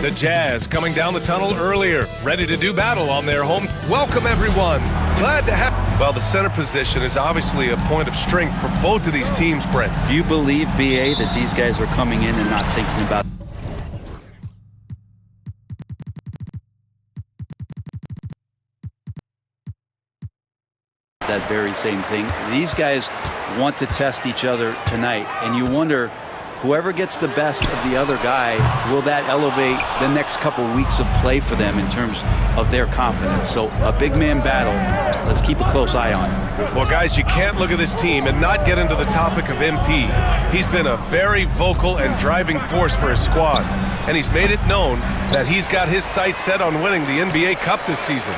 The Jazz coming down the tunnel earlier, ready to do battle on their home. Welcome, everyone. Glad to have... Well, the center position is obviously a point of strength for both of these teams, Brent. Do you believe, B.A., that these guys are coming in and not thinking about that very same thing? These guys want to test each other tonight, and you wonder, whoever gets the best of the other guy, will that elevate the next couple weeks of play for them in terms of their confidence? So a big man battle. Let's keep a close eye on it. Well, guys, you can't look at this team and not get into the topic of MP. He's been a very vocal and driving force for his squad, and he's made it known that he's got his sights set on winning the NBA Cup this season.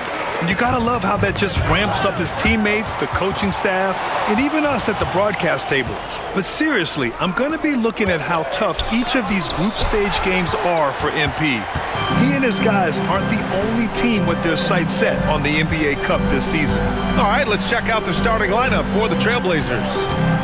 You gotta love how that just ramps up his teammates, the coaching staff, and even us at the broadcast table. But seriously, I'm gonna be looking at how tough each of these group stage games are for MP. He and his guys aren't the only team with their sights set on the NBA Cup this season. All right, let's check out the starting lineup for the Trailblazers.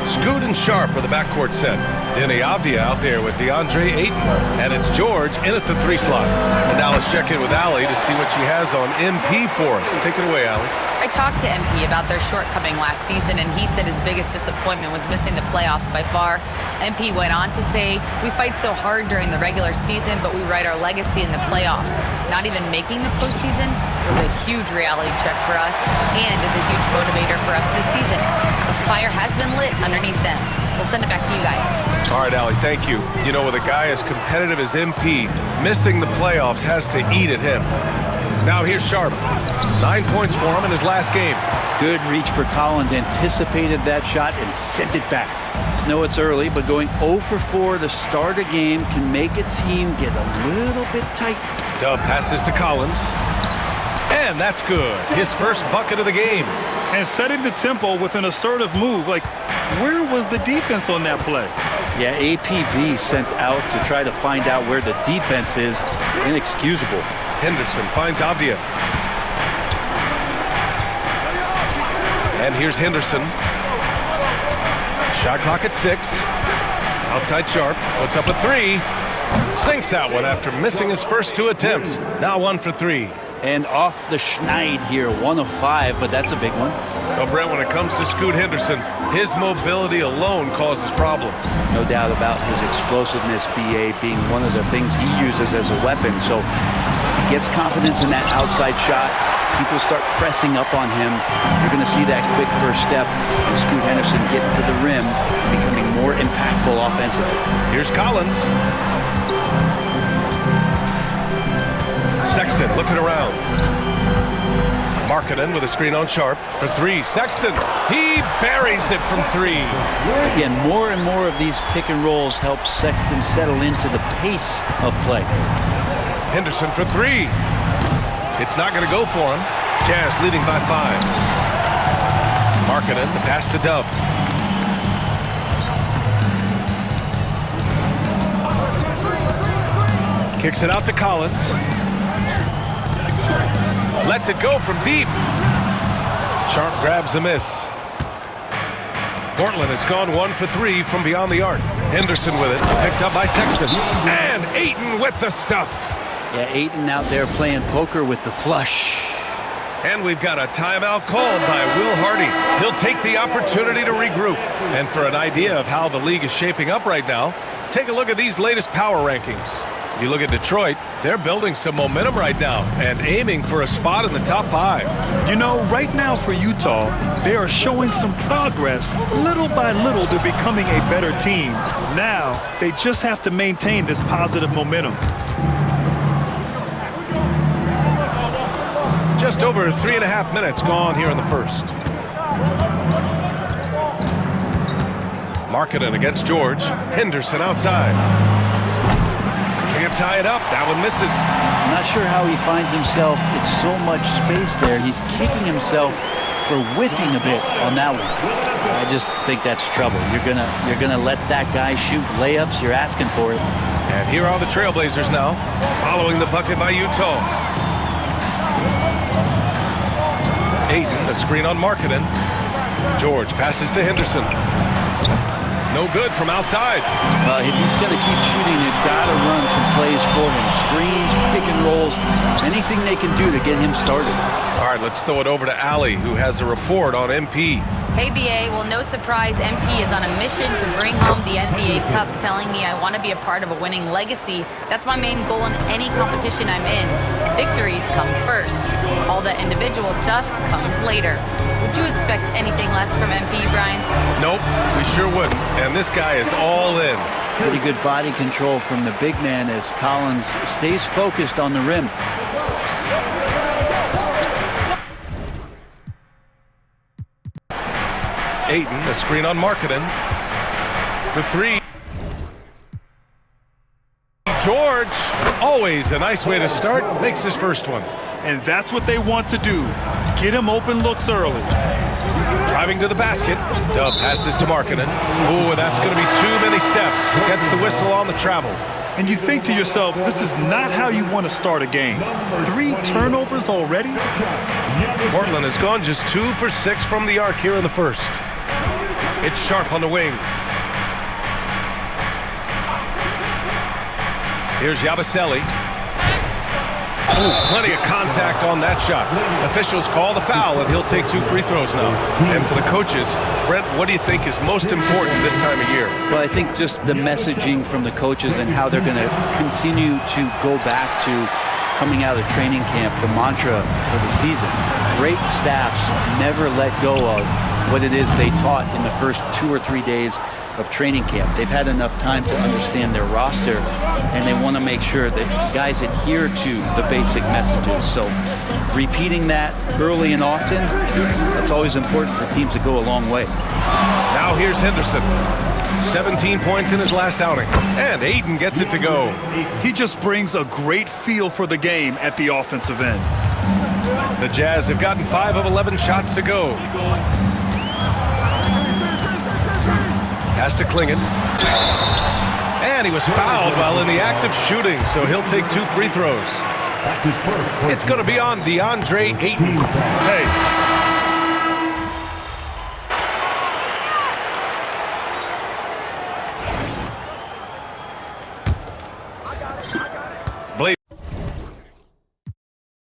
Scoot and Sharp are the backcourt set. Denny Avdia out there with DeAndre Ayton. And it's George in at the 3 slot. And now let's check in with Allie to see what she has on MP for us. Take it away, Allie. I talked to MP about their shortcoming last season, and he said his biggest disappointment was missing the playoffs by far. MP went on to say, "We fight so hard during the regular season, but we write our legacy in the playoffs. Not even making the postseason was a huge reality check for us and is a huge motivator for us this season. The fire has been lit underneath them." We'll send it back to you guys. All right, Allie, thank you. You know, with a guy as competitive as MP, missing the playoffs has to eat at him. Now here's Sharp. 9 points for him in his last game. Good reach for Collins, anticipated that shot and sent it back. No, it's early, but going 0 for 4 to start a game can make a team get a little bit tight. Dub passes to Collins. And that's good. His first bucket of the game. And setting the tempo with an assertive move. Like, where was the defense on that play? Yeah, APB sent out to try to find out where the defense is. Inexcusable. Henderson finds Avdia. And here's Henderson. Shot clock at 6. Outside Sharp. Puts up a 3. Sinks that one after missing his first 2 attempts. Now 1 for 3. And off the schneid here, 1 of 5, but that's a big one. Well, Brent, when it comes to Scoot Henderson, his mobility alone causes problems. No doubt about his explosiveness, BA, being one of the things he uses as a weapon. So he gets confidence in that outside shot. People start pressing up on him. You're going to see that quick first step and Scoot Henderson getting to the rim and becoming more impactful offensively. Here's Collins. Sexton looking around. Markkanen with a screen on Sharp for 3. Sexton, he buries it from 3. Again, more and more of these pick and rolls help Sexton settle into the pace of play. Henderson for 3. It's not going to go for him. Jazz leading by 5. Markkanen, the pass to Dub. Kicks it out to Collins. Lets it go from deep. Sharp grabs the miss. Portland has gone 1 for 3 from beyond the arc. Henderson with it, picked up by Sexton. And Ayton with the stuff. Yeah, Ayton out there playing poker with the flush. And we've got a timeout called by Will Hardy. He'll take the opportunity to regroup. And for an idea of how the league is shaping up right now, take a look at these latest power rankings. If you look at Detroit, they're building some momentum right now and aiming for a spot in the top 5. You know, right now for Utah, they are showing some progress. Little by little, they're becoming a better team. Now, they just have to maintain this positive momentum. Just over 3.5 minutes gone here in the first. Markkanen against George. Henderson outside. Can't tie it up. That one misses. I'm not sure how he finds himself. It's so much space there. He's kicking himself for whiffing a bit on that one. I just think that's trouble. You're gonna let that guy shoot layups. You're asking for it. And here are the Trailblazers now, following the bucket by Utah. Ayton, a screen on Markkanen. George passes to Henderson. No good from outside. If he's going to keep shooting, they've got to run some plays for him. Screens, pick and rolls, anything they can do to get him started. All right, let's throw it over to Allie, who has a report on MP. Hey, BA. Well, no surprise, MP is on a mission to bring home the NBA Cup, telling me I want to be a part of a winning legacy. That's my main goal in any competition I'm in. Victories come first. All the individual stuff comes later. Would you expect anything less from MP, Brian? Nope, we sure wouldn't. And this guy is all in. Pretty good body control from the big man as Collins stays focused on the rim. Ayton, a screen on Markkanen. For 3. George, always a nice way to start, makes his first one. And that's what they want to do. Get him open looks early. Driving to the basket. Dub passes to Markkanen. Oh, that's going to be too many steps. Gets the whistle on the travel. And you think to yourself, this is not how you want to start a game. 3 turnovers already? Portland has gone just 2 for 6 from the arc here in the first. It's Sharp on the wing. Here's Yabusele. Ooh, plenty of contact on that shot. Officials call the foul, and he'll take 2 free throws now. And for the coaches, Brent, what do you think is most important this time of year? Well, I think just the messaging from the coaches and how they're going to continue to go back to coming out of training camp, the mantra for the season. Great staffs never let go of what it is they taught in the first 2 or 3 days of training camp. They've had enough time to understand their roster, and they want to make sure that guys adhere to the basic messages. So repeating that early and often, that's always important for teams to go a long way. Now here's Henderson. 17 points in his last outing. And Ayton gets it to go. He just brings a great feel for the game at the offensive end. The Jazz have gotten 5 of 11 shots to go. Pass to Klingon. And he was fouled while in the act of shooting, so he'll take 2 free throws. It's going to be on DeAndre Ayton. Hey.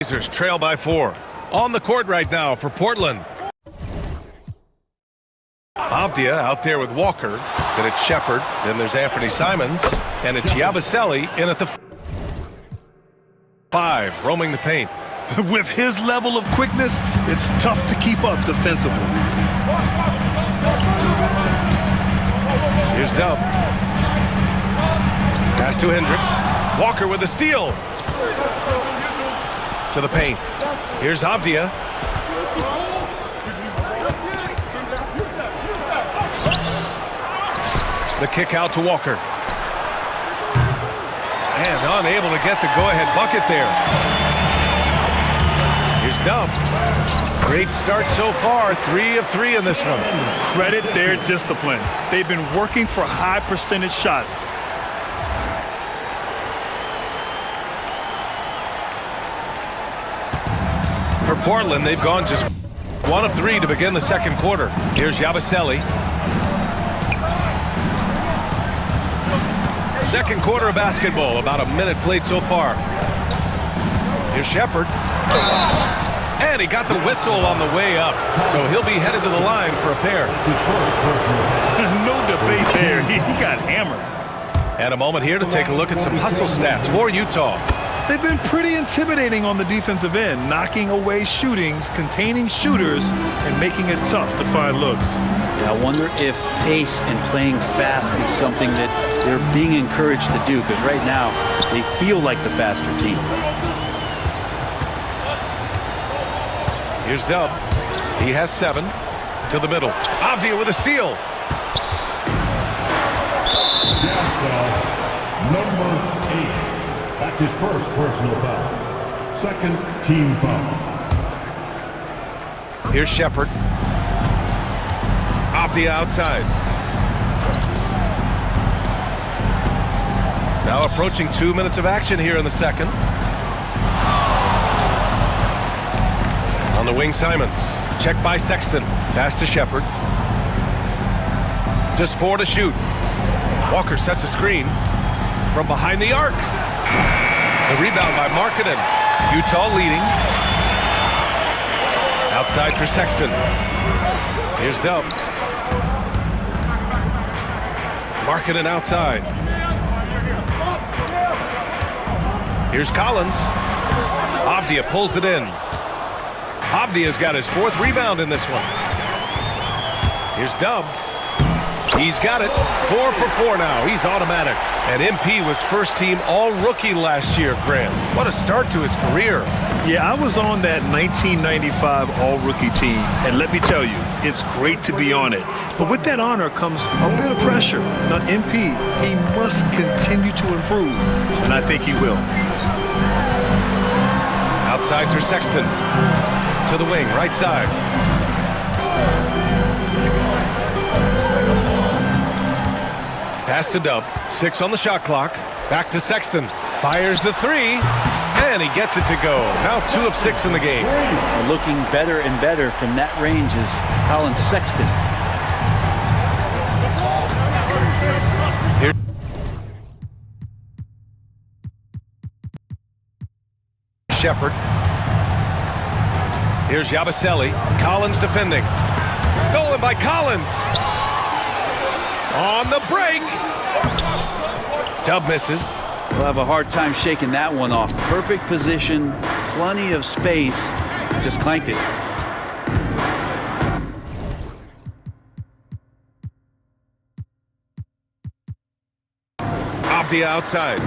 Blazers trail by 4. On the court right now for Portland. Avdia out there with Walker. Then it's Shepard. Then there's Anthony Simons. And it's Yabusele in at the 5, roaming the paint. With his level of quickness, it's tough to keep up defensively. Here's Dub. Pass to Hendricks. Walker with the steal. To the paint. Here's Avdia. The kick out to Walker. And unable to get the go-ahead bucket there. Here's Dub. Great start so far. 3 of 3 in this one. Credit their discipline. They've been working for high percentage shots. Portland, they've gone just 1 of 3 to begin the second quarter. Here's Yabusele. Second quarter of basketball, about a minute played so far. Here's Shepherd. And he got the whistle on the way up, so he'll be headed to the line for a pair. No debate there. He got hammered. And a moment here to take a look at some hustle stats for Utah. They've been pretty intimidating on the defensive end, knocking away shootings, containing shooters, and making it tough to find looks. Yeah, I wonder if pace and playing fast is something that they're being encouraged to do, because right now they feel like the faster team. Here's Dub. He has 7 to the middle. Avdia with a steal. Number 8. That's his first personal foul. Second team foul. Here's Shepherd. Avdia outside. Now approaching 2 minutes of action here in the second. On the wing, Simons. Checked by Sexton. Pass to Shepherd. Just 4 to shoot. Walker sets a screen from behind the arc. The rebound by Markkanen. Utah leading. Outside for Sexton. Here's Dub. Markkanen outside. Here's Collins. Avdia pulls it in. Avdia's got his 4th rebound in this one. Here's Dub. He's got it. 4 for 4 now. He's automatic. And MP was first team all-rookie last year, Grant. What a start to his career. Yeah, I was on that 1995 all-rookie team, and let me tell you, it's great to be on it. But with that honor comes a bit of pressure. Now, MP, he must continue to improve, and I think he will. Outside for Sexton. To the wing, right side. Pass to Dub. 6 on the shot clock. Back to Sexton. Fires the 3. And he gets it to go. Now 2 of 6 in the game. Looking better and better from that range is Colin Sexton. Here. Shepherd. Here's Yabusele. Collins defending. Stolen by Collins. On the break. Dub misses. We'll have a hard time shaking that one off. Perfect position, plenty of space. Just clanked it. Avdia outside.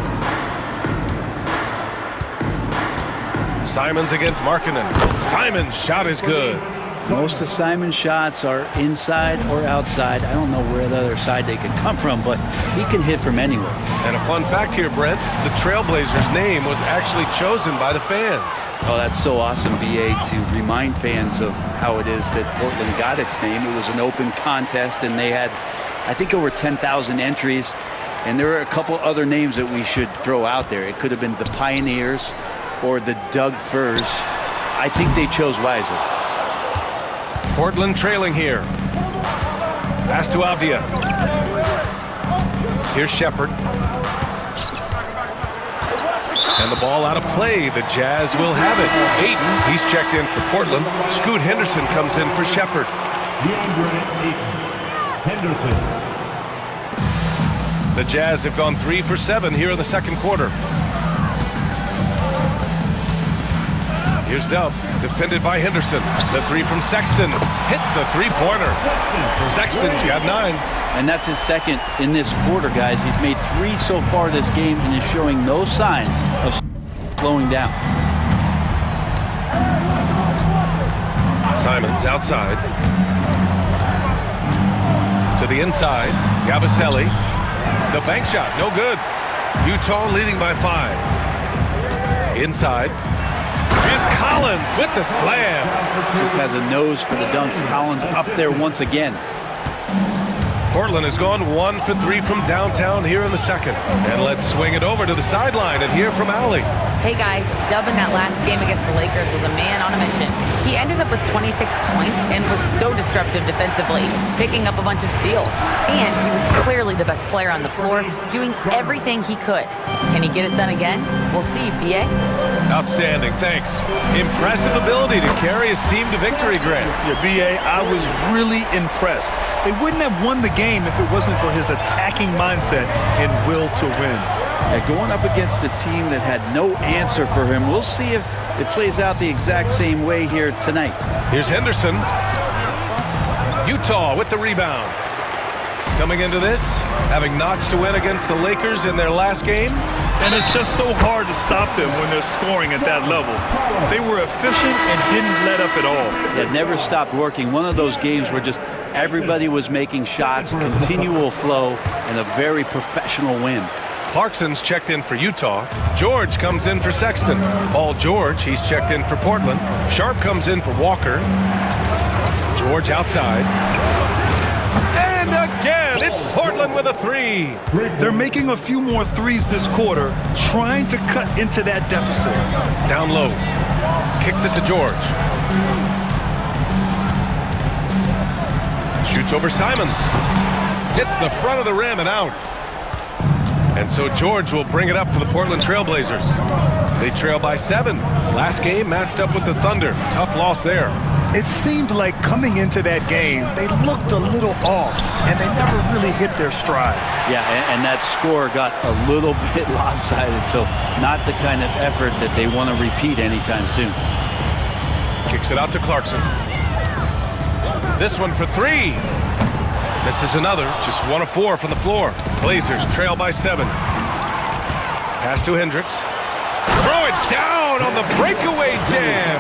Simons against Markkanen. Simon's shot is good. Most of Simon's shots are inside or outside. I don't know where the other side they can come from, but he can hit from anywhere. And a fun fact here, Brent, the Trailblazers' name was actually chosen by the fans. Oh, that's so awesome, BA, to remind fans of how it is that Portland got its name. It was an open contest, and they had, I think, over 10,000 entries. And there are a couple other names that we should throw out there. It could have been the Pioneers or the Doug Furs. I think they chose wisely. Portland trailing here. Pass to Avdia. Here's Shepherd. And the ball out of play. The Jazz will have it. Ayton, he's checked in for Portland. Scoot Henderson comes in for Shepherd. DeAndre Ayton. Henderson. The Jazz have gone 3 for 7 here in the second quarter. Here's Dub, defended by Henderson. The 3 from Sexton. Hits the three-pointer. Sexton's got 9. And that's his second in this quarter, guys. He's made 3 so far this game and is showing no signs of slowing down. Simons outside. To the inside. Yabusele. The bank shot, no good. Utah leading by 5. Inside. And Collins with the slam. Just has a nose for the dunks. Collins up there once again. Portland has gone 1 for 3 from downtown here in the second. And let's swing it over to the sideline and hear from Allie. Hey guys, Dub in that last game against the Lakers was a man on a mission. He ended up with 26 points and was so disruptive defensively, picking up a bunch of steals. And he was clearly the best player on the floor, doing everything he could. Can he get it done again? We'll see, B.A. Outstanding, thanks. Impressive ability to carry his team to victory, Grant. Yeah, B.A., I was really impressed. They wouldn't have won the game if it wasn't for his attacking mindset and will to win. Going up against a team that had no answer for him, we'll see if it plays out the exact same way here tonight. Here's Henderson. Utah with the rebound. Coming into this, having notched to win against the Lakers in their last game. And it's just so hard to stop them when they're scoring at that level. They were efficient and didn't let up at all. It never stopped working. One of those games where just everybody was making shots, continual flow, and a very professional win. Clarkson's checked in for Utah. George comes in for Sexton. Paul George, he's checked in for Portland. Sharp comes in for Walker. George outside. And again, it's Portland with a 3. They're making a few more threes this quarter, trying to cut into that deficit. Down low. Kicks it to George. Shoots over Simons. Hits the front of the rim and out. And so George will bring it up for the Portland Trailblazers. They trail by 7. Last game matched up with the Thunder. Tough loss there. It seemed like coming into that game, they looked a little off, and they never really hit their stride. Yeah, and that score got a little bit lopsided, so not the kind of effort that they want to repeat anytime soon. Kicks it out to Clarkson. This one for 3. Misses another, just 1 of 4 from the floor. Blazers trail by 7. Pass to Hendricks. Throw it down on the breakaway jam.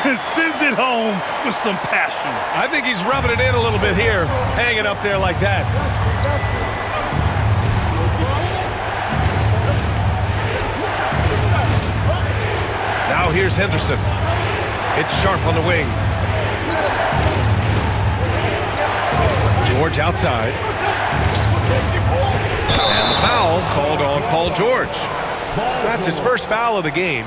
Sends it home with some passion. I think he's rubbing it in a little bit here, hanging up there like that. Now here's Henderson. It's Sharp on the wing. George outside. And the foul called on Paul George. That's his first foul of the game.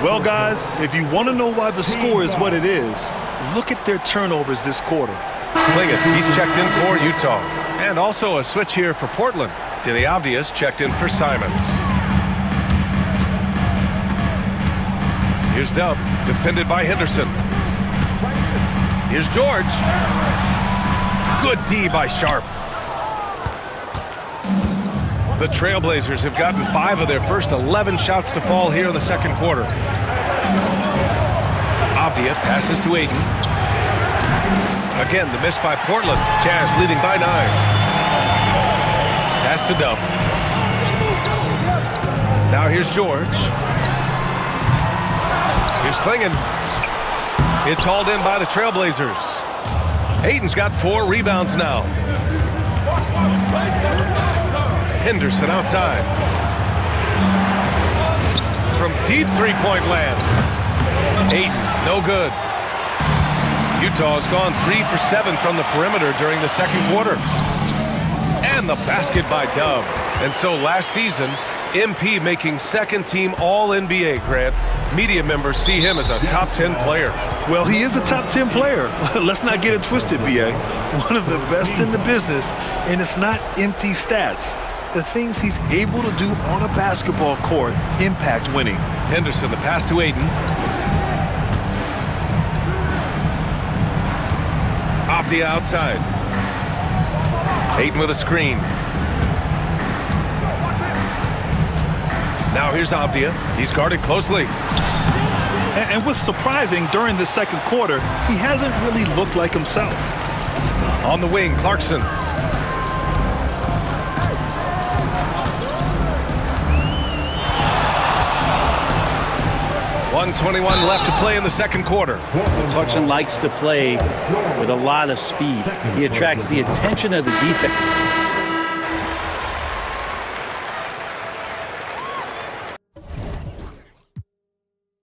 Well, guys, if you want to know why the score is what it is, look at their turnovers this quarter. Klingett, he's checked in for Utah. And also a switch here for Portland. Denny Avdias checked in for Simons. Here's Dub, defended by Henderson. Here's George. Good D by Sharp. The Trailblazers have gotten 5 of their first 11 shots to fall here in the second quarter. Avdia passes to Ayton. Again, the miss by Portland. Jazz leading by 9. Pass to Dub. Now here's George. Here's Klingett. It's hauled in by the Trailblazers. Ayton's got 4 rebounds now. Henderson outside. From deep three-point land. Ayton, no good. Utah's gone 3 for 7 from the perimeter during the second quarter. And the basket by Dub. And so last season, MP making second-team All-NBA, Grant. Media members see him as a top 10 player. Well, he is a top 10 player. Let's not get it twisted, B.A. One of the best in the business, and it's not empty stats. The things he's able to do on a basketball court impact winning. Henderson, the pass to Ayton. Off the outside. Ayton with a screen. Now here's Avdia. He's guarded closely. And what's surprising, during the second quarter, he hasn't really looked like himself. On the wing, Clarkson. .121 left to play in the second quarter. Clarkson likes to play with a lot of speed. He attracts the attention of the defense.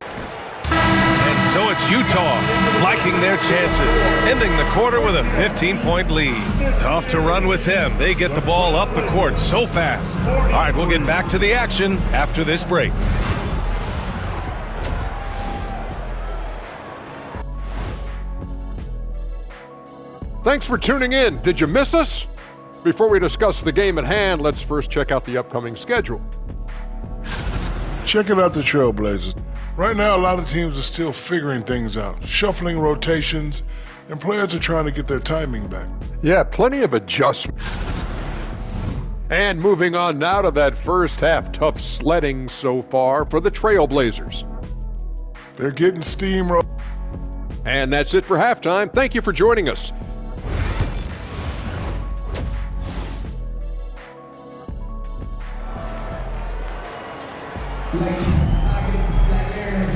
And so it's Utah liking taking their chances, ending the quarter with a 15-point lead. Tough to run with them. They get the ball up the court so fast. All right, we'll get back to the action after this break. Thanks for tuning in. Did you miss us? Before we discuss the game at hand, let's first check out the upcoming schedule. Checking out the Trailblazers. Right now, a lot of teams are still figuring things out, shuffling rotations, and players are trying to get their timing back. Yeah, plenty of adjustment. And moving on now to that first half, tough sledding so far for the Trailblazers. They're getting steamrolled. And that's it for halftime. Thank you for joining us.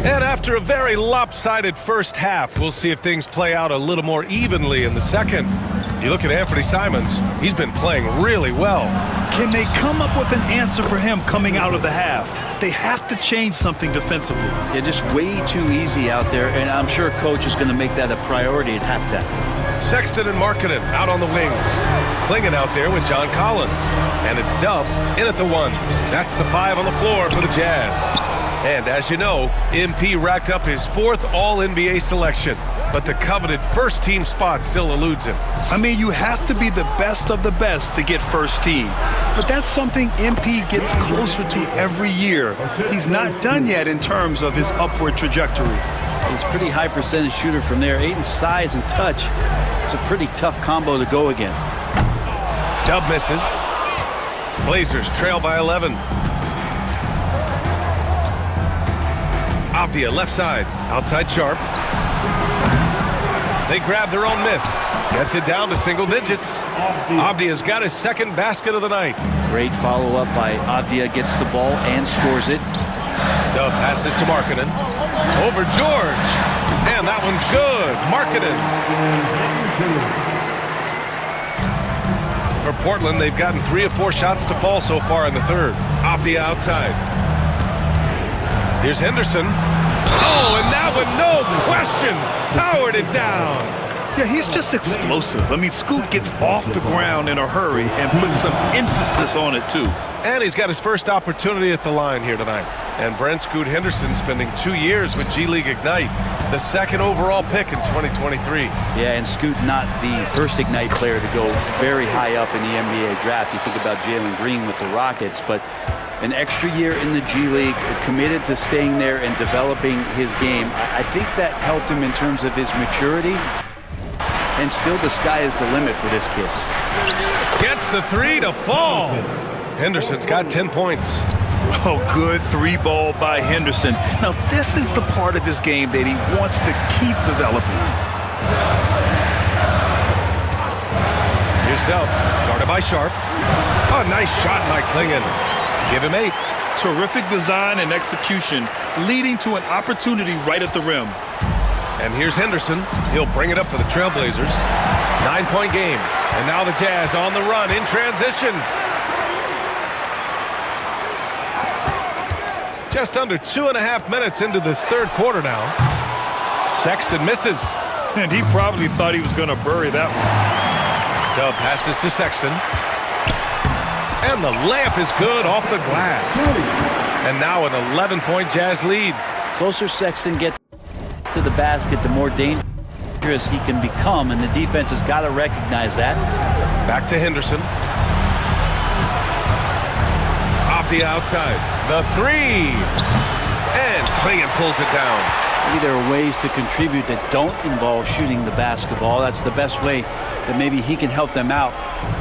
And after a very lopsided first half, we'll see if things play out a little more evenly in the second. You look at Anthony Simons, he's been playing really well. Can they come up with an answer for him coming out of the half? They have to change something defensively. They're just way too easy out there, and I'm sure coach is going to make that a priority at halftime. Sexton and Markkanen out on the wings. Klingon out there with John Collins. And it's Dub in at the 1. That's the 5 on the floor for the Jazz. And as you know, MP racked up his 4th All-NBA selection. But the coveted first-team spot still eludes him. I mean, you have to be the best of the best to get first team. But that's something MP gets closer to every year. He's not done yet in terms of his upward trajectory. He's a pretty high percentage shooter from there. Ayton's size and touch. It's a pretty tough combo to go against. Dub misses. Blazers trail by 11. Avdia left side, outside Sharp. They grab their own miss. Gets it down to single digits. Avdia's got his second basket of the night. Great follow-up by Avdia. Gets the ball and scores it. Dub passes to Markkanen. Over George. And that one's good. Markkanen. For Portland, they've gotten 3 of 4 shots to fall so far in the third. Avdia outside. Here's Henderson. Oh, and that one, no question, powered it down. Yeah, he's just explosive. I mean, Scoot gets off the ground in a hurry and puts some emphasis on it, too. And he's got his first opportunity at the line here tonight. And Brent Scoot Henderson spending 2 years with G League Ignite, the 2nd overall pick in 2023. Yeah, and Scoot not the first Ignite player to go very high up in the NBA draft. You think about Jalen Green with the Rockets, but an extra year in the G League, committed to staying there and developing his game. I think that helped him in terms of his maturity. And still, the sky is the limit for this kid. Gets the 3 to fall. Henderson's got 10 points. Oh, good 3-ball by Henderson. Now, this is the part of his game that he wants to keep developing. Here's Dub, guarded by Sharp. Oh, nice shot by Klingon. Give him 8. Terrific design and execution, leading to an opportunity right at the rim. And here's Henderson. He'll bring it up for the Trailblazers. 9-point game. And now the Jazz on the run in transition. Just under 2.5 minutes into this third quarter now. Sexton misses. And he probably thought he was going to bury that one. Dub passes to Sexton. And the layup is good off the glass. And now an 11-point Jazz lead. Closer Sexton gets to the basket, the more dangerous he can become, and the defense has got to recognize that. Back to Henderson. Avdia outside. The 3. And Klingon pulls it down. Maybe there are ways to contribute that don't involve shooting the basketball. That's the best way that maybe he can help them out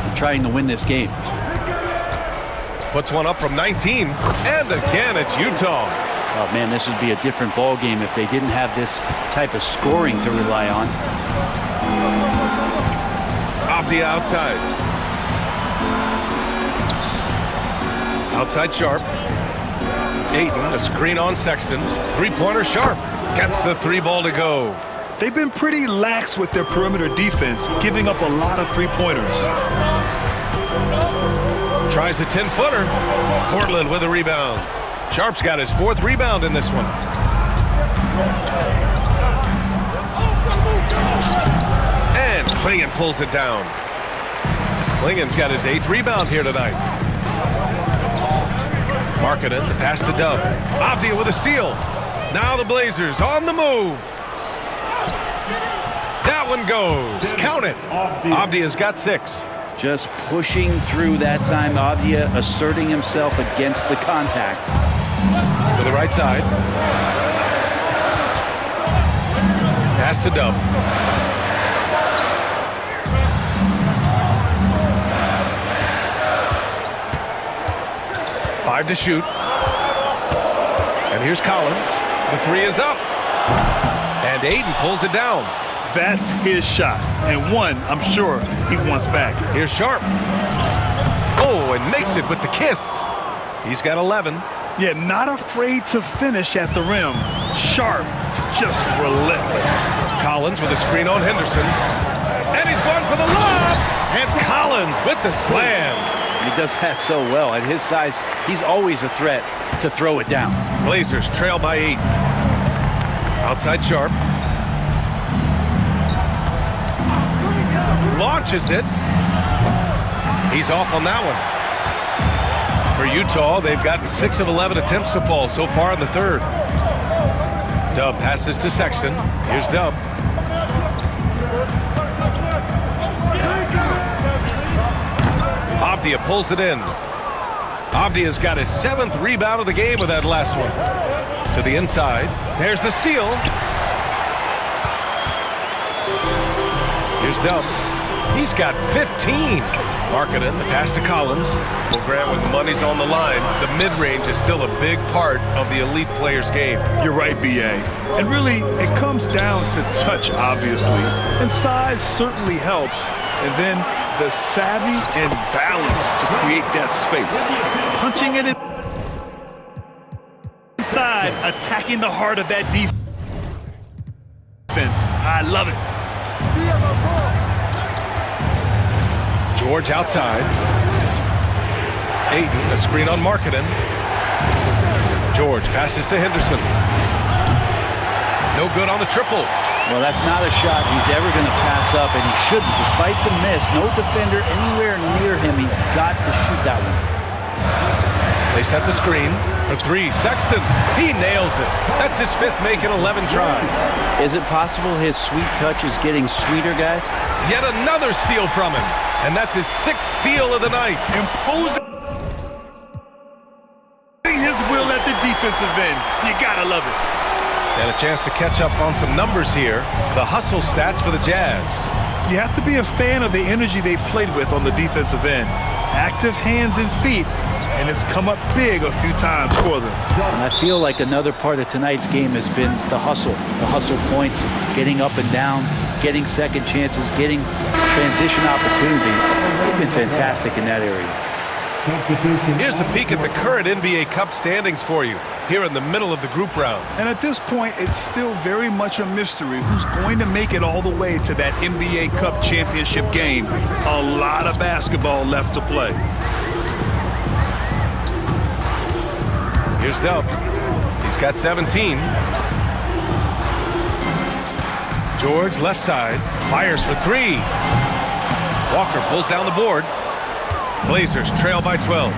in trying to win this game. Puts one up from 19. And again, it's Utah. Oh, man, this would be a different ball game if they didn't have this type of scoring to rely on. Avdia outside. Outside Sharp. Ayton, a screen on Sexton. 3-pointer Sharp. Gets the 3-ball to go. They've been pretty lax with their perimeter defense, giving up a lot of 3-pointers. Tries a 10-footer. Portland with a rebound. Sharp's got his 4th rebound in this one. Klingon pulls it down. Klingon's got his 8th rebound here tonight. Markkanen, the pass to Dub. Avdia with a steal. Now the Blazers on the move. That one goes. Count it. Avdia's got 6. Just pushing through that time. Avdia asserting himself against the contact. To the right side. Pass to Dub. Five to shoot. And here's Collins. The 3 is up. And Ayton pulls it down. That's his shot, and one I'm sure he wants back. Here's Sharp. Oh, and makes it with the kiss. He's got 11. Yeah, not afraid to finish at the rim. Sharp, just relentless. Collins with a screen on Henderson. And he's going for the lob. And Collins with the slam. He does that so well. At his size, he's always a threat to throw it down. Blazers trail by 8. Outside Sharp. Launches it. He's off on that one. For Utah, they've gotten 6 of 11 attempts to fall so far in the 3rd. Dub passes to Sexton. Here's Dub. Avdia pulls it in. Avdia's got his 7th rebound of the game with that last one. To the inside. There's the steal. Here's Dub. He's got 15. Markkanen, the pass to Collins. Well, Grant, when the money's on the line, the mid-range is still a big part of the elite player's game. You're right, B.A. And really, it comes down to touch, obviously. And size certainly helps. And then the savvy and balance to create that space. Punching it inside, attacking the heart of that defense. I love it. George outside. Ayton, a screen on Markkanen. George passes to Henderson. No good on the triple. Well, that's not a shot he's ever going to pass up, and he shouldn't. Despite the miss, no defender anywhere near him. He's got to shoot that one. They set the screen for 3. Sexton, he nails it. That's his 5th make in 11 tries. Is it possible his sweet touch is getting sweeter, guys? Yet another steal from him. And that's his 6th steal of the night. Imposing his will at the defensive end. You gotta love it. And a chance to catch up on some numbers here. The hustle stats for the Jazz. You have to be a fan of the energy they played with on the defensive end. Active hands and feet, and it's come up big a few times for them. And I feel like another part of tonight's game has been the hustle points, getting up and down, getting second chances, getting transition opportunities. They've been fantastic in that area. Here's a peek at the current NBA Cup standings for you, here in the middle of the group round. And at this point, it's still very much a mystery who's going to make it all the way to that NBA Cup championship game. A lot of basketball left to play. Here's Dub. He's got 17. George, left side, fires for 3. Walker pulls down the board. Blazers trail by 12.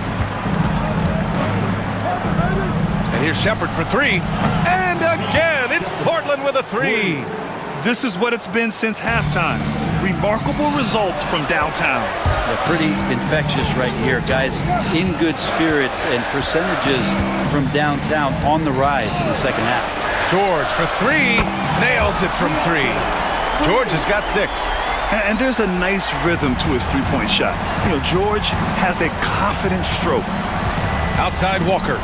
And here's Shepherd for 3. And again, it's Portland with a 3. This is what it's been since halftime. Remarkable results from downtown. They're pretty infectious right here, guys. In good spirits and percentages from downtown on the rise in the second half. George for 3. Nails it from 3. George has got 6. And there's a nice rhythm to his three-point shot. You know, George has a confident stroke. Outside Walker.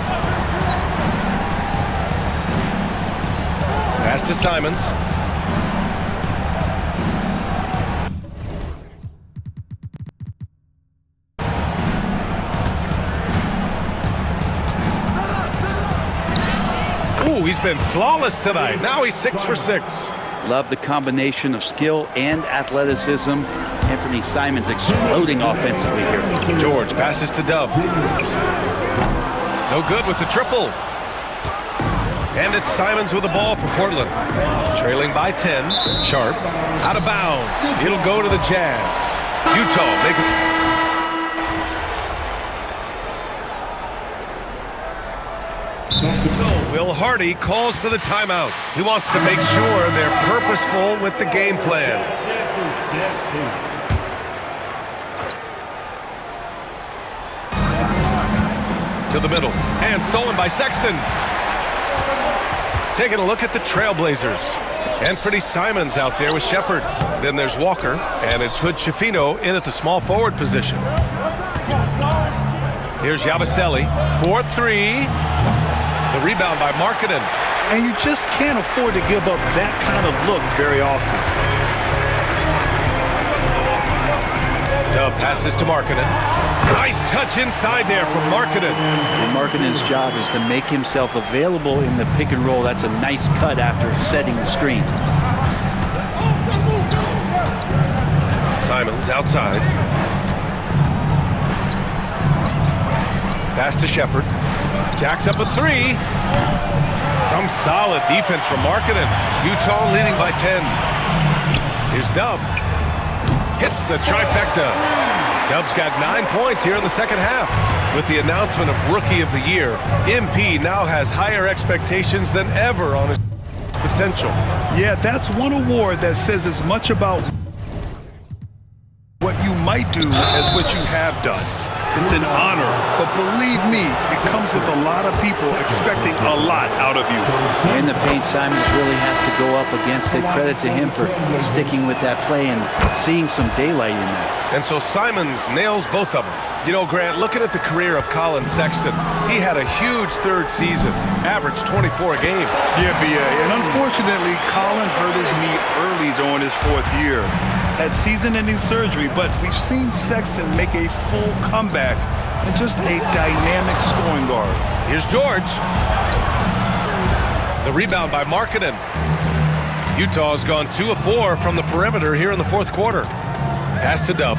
Pass to Simons. Ooh, he's been flawless tonight. Now he's 6 for 6. Love the combination of skill and athleticism. Anthony Simons exploding offensively here. George passes to Dub. No good with the triple. And it's Simons with the ball for Portland. Trailing by 10. Sharp. Out of bounds. It'll go to the Jazz. Utah make it. So Will Hardy calls for the timeout. He wants to make sure they're purposeful with the game plan. To the middle. And stolen by Sexton. Taking a look at the Trailblazers. Anthony Simons out there with Shepard. Then there's Walker. And it's Hood Schifino in at the small forward position. Here's Yabusele. 4-3. The rebound by Markkanen. And you just can't afford to give up that kind of look very often. Dub passes to Markkanen. Nice touch inside there from Markkanen. And Markkanen's job is to make himself available in the pick and roll. That's a nice cut after setting the screen. Simons outside. Pass to Shepard. Jacks up a three. Some solid defense from Markkanen. Utah leading by 10. Here's Dub. Hits the trifecta. Dub's got 9 points here in the second half. With the announcement of Rookie of the Year, MP now has higher expectations than ever on his potential. Yeah, that's one award that says as much about what you might do as what you have done. It's an honor, but believe me, it comes with a lot of people expecting a lot out of you. In the paint, Simons really has to go up against it. Credit to him for sticking with that play and seeing some daylight in there. And so Simons nails both of them. You know, Grant, looking at the career of Colin Sexton, he had a huge third season, averaged 24 a game. Yeah, B.A. And unfortunately, Colin hurt his knee early during his fourth year. Had season-ending surgery, but we've seen Sexton make a full comeback and just a dynamic scoring guard. Here's George. The rebound by Markkanen. Utah's gone 2 of 4 from the perimeter here in the fourth quarter. Pass to Dub.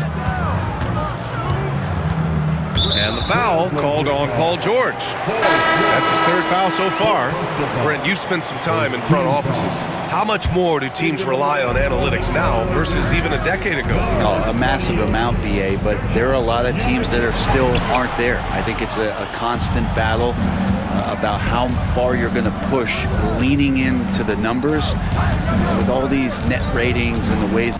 And the foul called on Paul George. That's his third foul so far. Brent, you've spent some time in front offices. How much more do teams rely on analytics now versus even a decade ago? Oh, a massive amount, BA, but there are a lot of teams that are still aren't there. I think it's a constant battle about how far you're going to push, leaning into the numbers with all these net ratings and the ways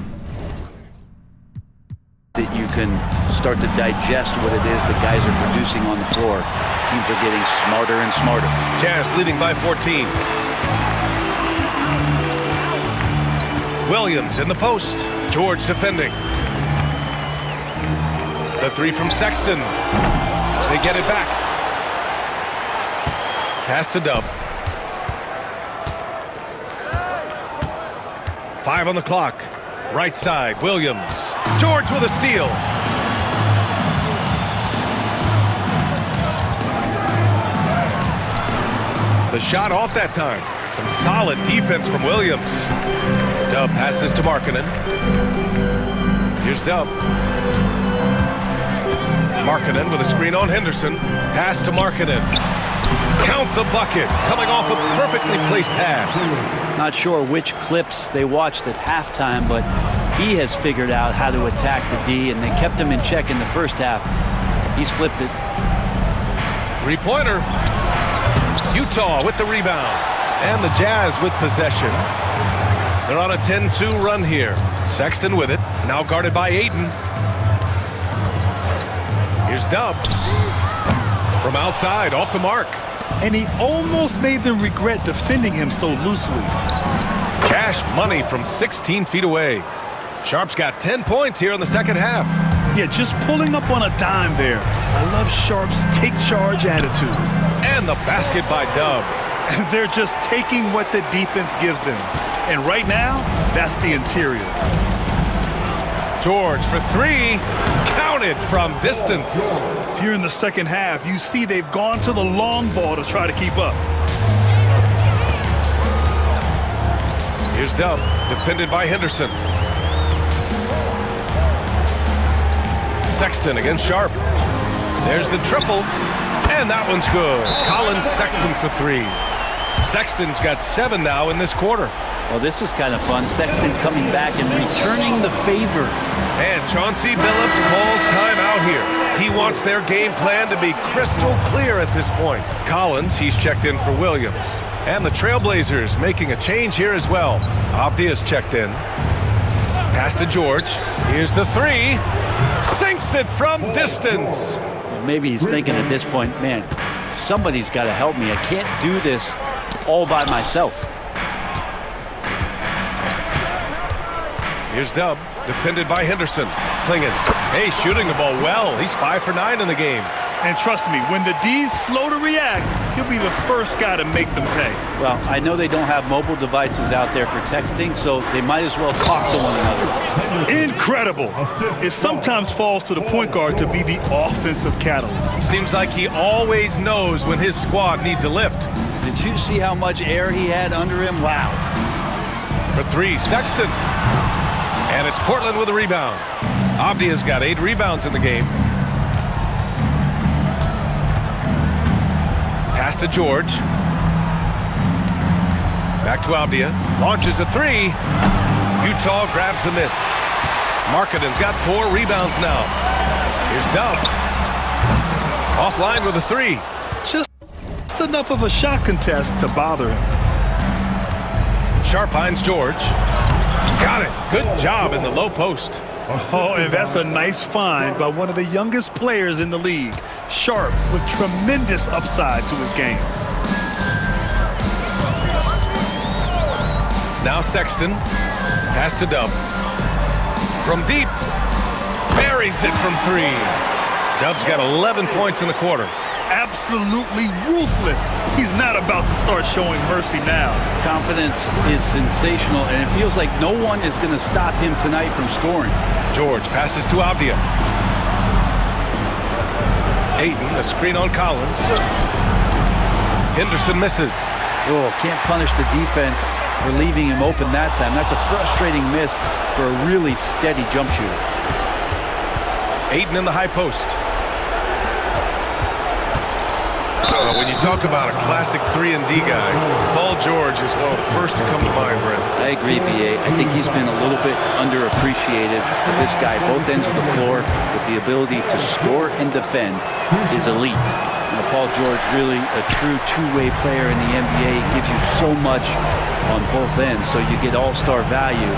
that you can start to digest what it is that guys are producing on the floor. Teams are getting smarter and smarter. Jazz leading by 14. Williams in the post. George defending. The three from Sexton. They get it back. Pass to Dub. 5 on the clock. Right side, Williams. George with a steal. The shot off that time. Some solid defense from Williams. Dub passes to Markkanen. Here's Dub. Markkanen with a screen on Henderson. Pass to Markkanen. Count the bucket. Coming off a perfectly placed pass. Not sure which clips they watched at halftime, but he has figured out how to attack the D, and they kept him in check in the first half. He's flipped it. Three-pointer. Utah with the rebound. And the Jazz with possession. They're on a 10-2 run here. Sexton with it. Now guarded by Ayton. Here's Dub. From outside, off the mark. And he almost made them regret defending him so loosely. Cash money from 16 feet away. Sharp's got 10 points here in the second half. Yeah, just pulling up on a dime there. I love Sharp's take charge attitude. And the basket by Dub. They're just taking what the defense gives them. And right now, that's the interior. George for three. Counted from distance. Here in the second half, you see they've gone to the long ball to try to keep up. Here's Dub, defended by Henderson. Sexton against Sharp. There's the triple, and that one's good. Colin Sexton for three. Sexton's got 7 now in this quarter. Well, this is kind of fun. Sexton coming back and returning the favor. And Chauncey Billups calls timeout here. He wants their game plan to be crystal clear at this point. Collins, he's checked in for Williams. And the Trailblazers making a change here as well. Avdia's checked in. Pass to George. Here's the 3. Sinks it from distance. Maybe he's thinking at this point, man, somebody's got to help me. I can't do this all by myself. Here's Dub, defended by Henderson. Clingan, hey, shooting the ball well. He's 5 for 9 in the game. And trust me, when the D's slow to react, he'll be the first guy to make them pay. Well, I know they don't have mobile devices out there for texting, so they might as well talk to one another. Incredible. It sometimes falls to the point guard to be the offensive catalyst. Seems like he always knows when his squad needs a lift. Did you see how much air he had under him? Wow. For 3, Sexton. And it's Portland with a rebound. Avdia's got 8 rebounds in the game. Pass to George. Back to Avdia. Launches a 3. Utah grabs the miss. Markkanen's got 4 rebounds now. Here's Dub. Offline with a 3. Just enough of a shot contest to bother him. Sharp finds George. Got it. Good job in the low post. Oh, and that's a nice find by one of the youngest players in the league. Sharp with tremendous upside to his game. Now Sexton. Pass to Dub. From deep. Buries it from 3. Dub's got 11 points in the quarter. Absolutely ruthless. He's not about to start showing mercy now. Confidence is sensational, and it feels like no one is going to stop him tonight from scoring. George passes to Avdia. Ayton, a screen on Collins. Henderson misses. Oh, can't punish the defense for leaving him open that time. That's a frustrating miss for a really steady jump shooter. Ayton in the high post. When you talk about a classic 3-and-D guy, Paul George is one of the first to come to mind, Brent. I agree, B.A. I think he's been a little bit underappreciated. But this guy, both ends of the floor, with the ability to score and defend, is elite. Now, Paul George, really a true two-way player in the NBA, gives you so much on both ends, so you get all-star value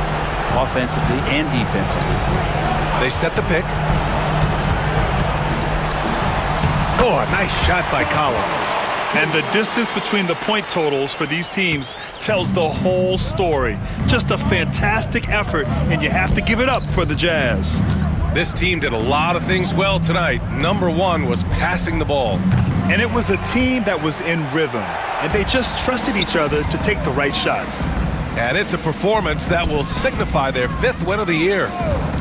offensively and defensively. They set the pick. Oh, a nice shot by Collins. And the distance between the point totals for these teams tells the whole story. Just a fantastic effort, and you have to give it up for the Jazz. This team did a lot of things well tonight. Number 1 was passing the ball. And it was a team that was in rhythm, and they just trusted each other to take the right shots. And it's a performance that will signify their 5th win of the year.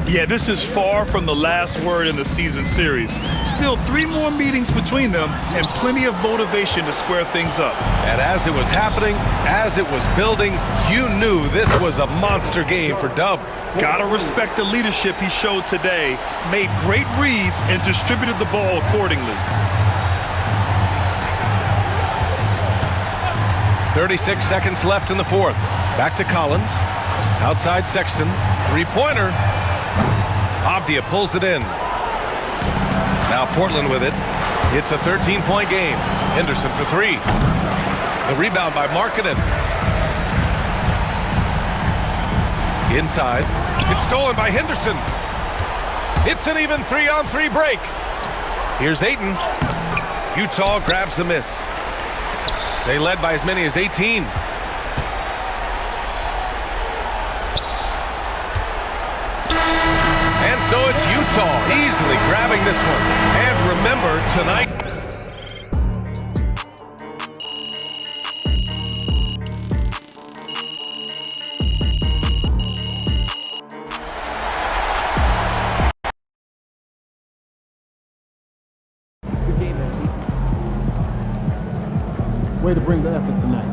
Yeah, this is far from the last word in the season series. Still 3 more meetings between them and plenty of motivation to square things up. And as it was happening, as it was building, you knew this was a monster game for Dub. Gotta respect the leadership he showed today, made great reads and distributed the ball accordingly. 36 seconds left in the 4th. Back to Collins. Outside Sexton. 3-pointer. Avdia pulls it in. Now Portland with it. It's a 13-point game. Henderson for 3. The rebound by Markkanen. Inside. It's stolen by Henderson. It's an even 3-on-3 break. Here's Ayton. Utah grabs the miss. They led by as many as 18. And so it's Utah easily grabbing this one. And remember, tonight... Way to bring the effort tonight.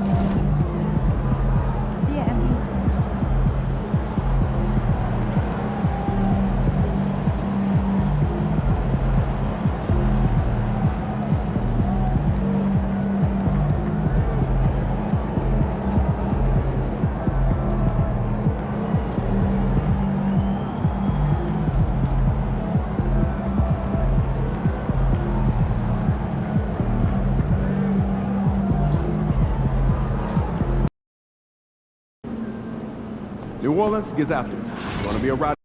New Orleans gets after it. It's going to be a ride.